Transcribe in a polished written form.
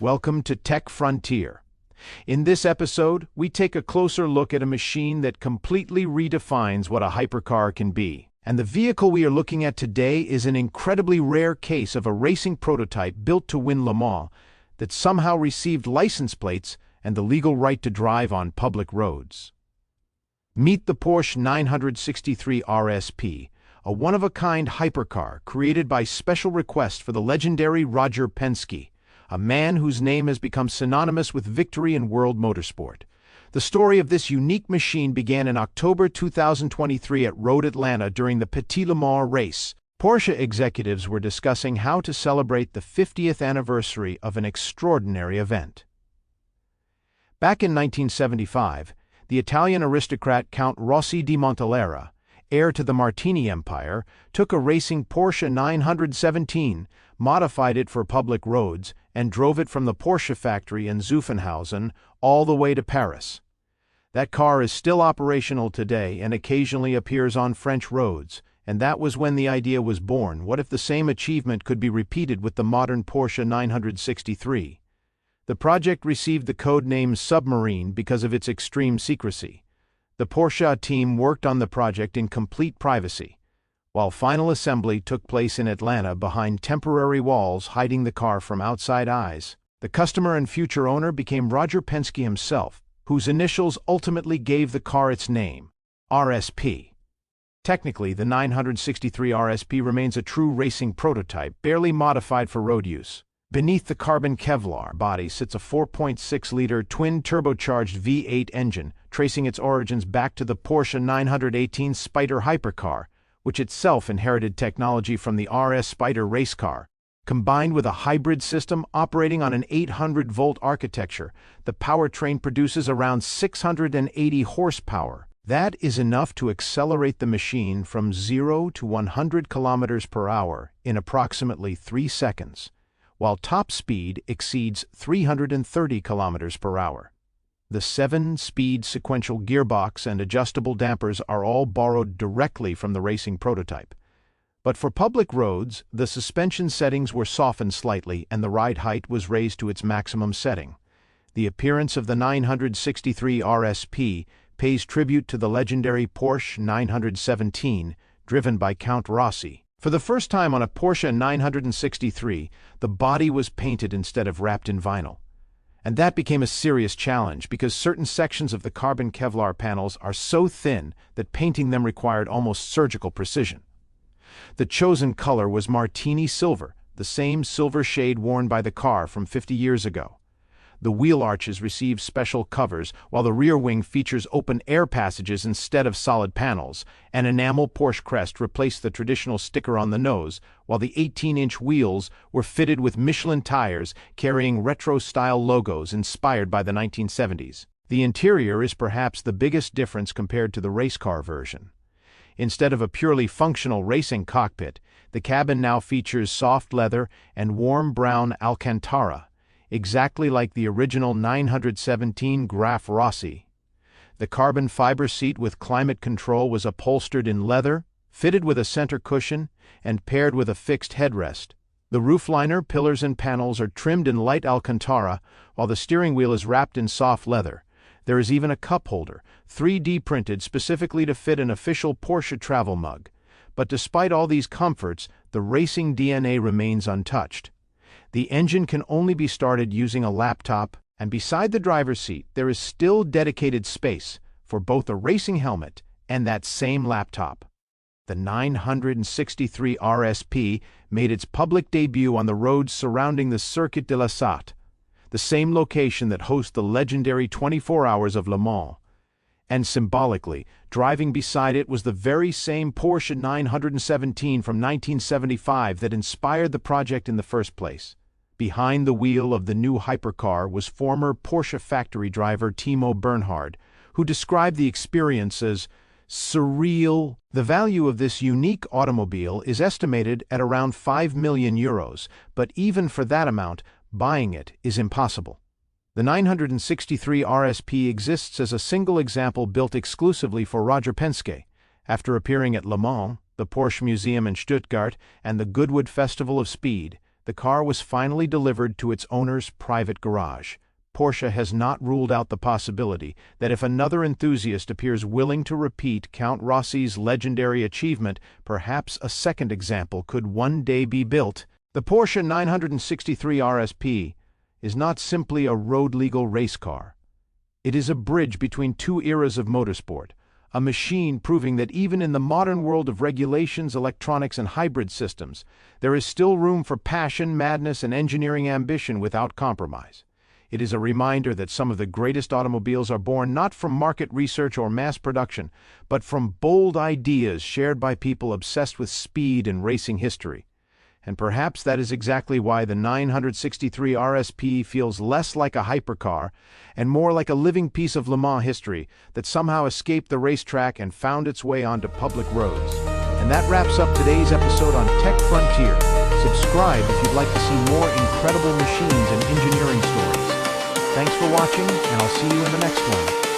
Welcome to Tech Frontier. In this episode, we take a closer look at a machine that completely redefines what a hypercar can be. And the vehicle we are looking at today is an incredibly rare case of a racing prototype built to win Le Mans that somehow received license plates and the legal right to drive on public roads. Meet the Porsche 963 RSP, a one-of-a-kind hypercar created by special request for the legendary Roger Penske, a man whose name has become synonymous with victory in world motorsport. The story of this unique machine began in October 2023 at Road Atlanta during the Petit Le Mans race. Porsche executives were discussing how to celebrate the 50th anniversary of an extraordinary event. Back in 1975, the Italian aristocrat Count Rossi di Montalera, heir to the Martini Empire, took a racing Porsche 917, modified it for public roads, and drove it from the Porsche factory in Zuffenhausen all the way to Paris. That car is still operational today and occasionally appears on French roads, and that was when the idea was born. What if the same achievement could be repeated with the modern Porsche 963? The project received the code name Submarine because of its extreme secrecy. The Porsche team worked on the project in complete privacy, while final assembly took place in Atlanta behind temporary walls hiding the car from outside eyes. The customer and future owner became Roger Penske himself, whose initials ultimately gave the car its name, RSP. Technically, the 963 RSP remains a true racing prototype, barely modified for road use. Beneath the carbon-kevlar body sits a 4.6-liter twin-turbocharged V8 engine, tracing its origins back to the Porsche 918 Spider hypercar, which itself inherited technology from the RS Spider race car. Combined with a hybrid system operating on an 800-volt architecture, the powertrain produces around 680 horsepower. That is enough to accelerate the machine from 0 to 100 kilometers per hour in approximately 3 seconds, while top speed exceeds 330 kilometers per hour. The 7-speed sequential gearbox and adjustable dampers are all borrowed directly from the racing prototype. But for public roads, the suspension settings were softened slightly and the ride height was raised to its maximum setting. The appearance of the 963 RSP pays tribute to the legendary Porsche 917, driven by Count Rossi. For the first time on a Porsche 963, the body was painted instead of wrapped in vinyl. And that became a serious challenge because certain sections of the carbon Kevlar panels are so thin that painting them required almost surgical precision. The chosen color was Martini Silver, the same silver shade worn by the car from 50 years ago. The wheel arches received special covers, while the rear wing features open air passages instead of solid panels. An enamel Porsche crest replaced the traditional sticker on the nose, while the 18-inch wheels were fitted with Michelin tires carrying retro-style logos inspired by the 1970s. The interior is perhaps the biggest difference compared to the race car version. Instead of a purely functional racing cockpit, the cabin now features soft leather and warm brown Alcantara, exactly like the original 917 Graf Rossi. The carbon fiber seat with climate control was upholstered in leather, fitted with a center cushion, and paired with a fixed headrest. The roofliner, pillars, and panels are trimmed in light Alcantara, while the steering wheel is wrapped in soft leather. There is even a cup holder, 3D printed specifically to fit an official Porsche travel mug. But despite all these comforts, the racing DNA remains untouched. The engine can only be started using a laptop, and beside the driver's seat there is still dedicated space for both a racing helmet and that same laptop. The 963 RSP made its public debut on the roads surrounding the Circuit de la Sarthe, the same location that hosts the legendary 24 Hours of Le Mans. And symbolically, driving beside it was the very same Porsche 917 from 1975 that inspired the project in the first place. Behind the wheel of the new hypercar was former Porsche factory driver Timo Bernhard, who described the experience as surreal. The value of this unique automobile is estimated at around €5 million, but even for that amount, buying it is impossible. The 963 RSP exists as a single example built exclusively for Roger Penske. After appearing at Le Mans, the Porsche Museum in Stuttgart, and the Goodwood Festival of Speed, the car was finally delivered to its owner's private garage. Porsche has not ruled out the possibility that if another enthusiast appears willing to repeat Count Rossi's legendary achievement, perhaps a second example could one day be built. The Porsche 963 RSP is not simply a road-legal race car. It is a bridge between two eras of motorsport, a machine proving that even in the modern world of regulations, electronics, and hybrid systems, there is still room for passion, madness, and engineering ambition without compromise. It is a reminder that some of the greatest automobiles are born not from market research or mass production, but from bold ideas shared by people obsessed with speed and racing history. And perhaps that is exactly why the 963 RSP feels less like a hypercar and more like a living piece of Le Mans history that somehow escaped the racetrack and found its way onto public roads. And that wraps up today's episode on Tech Frontier. Subscribe if you'd like to see more incredible machines and engineering stories. Thanks for watching, and I'll see you in the next one.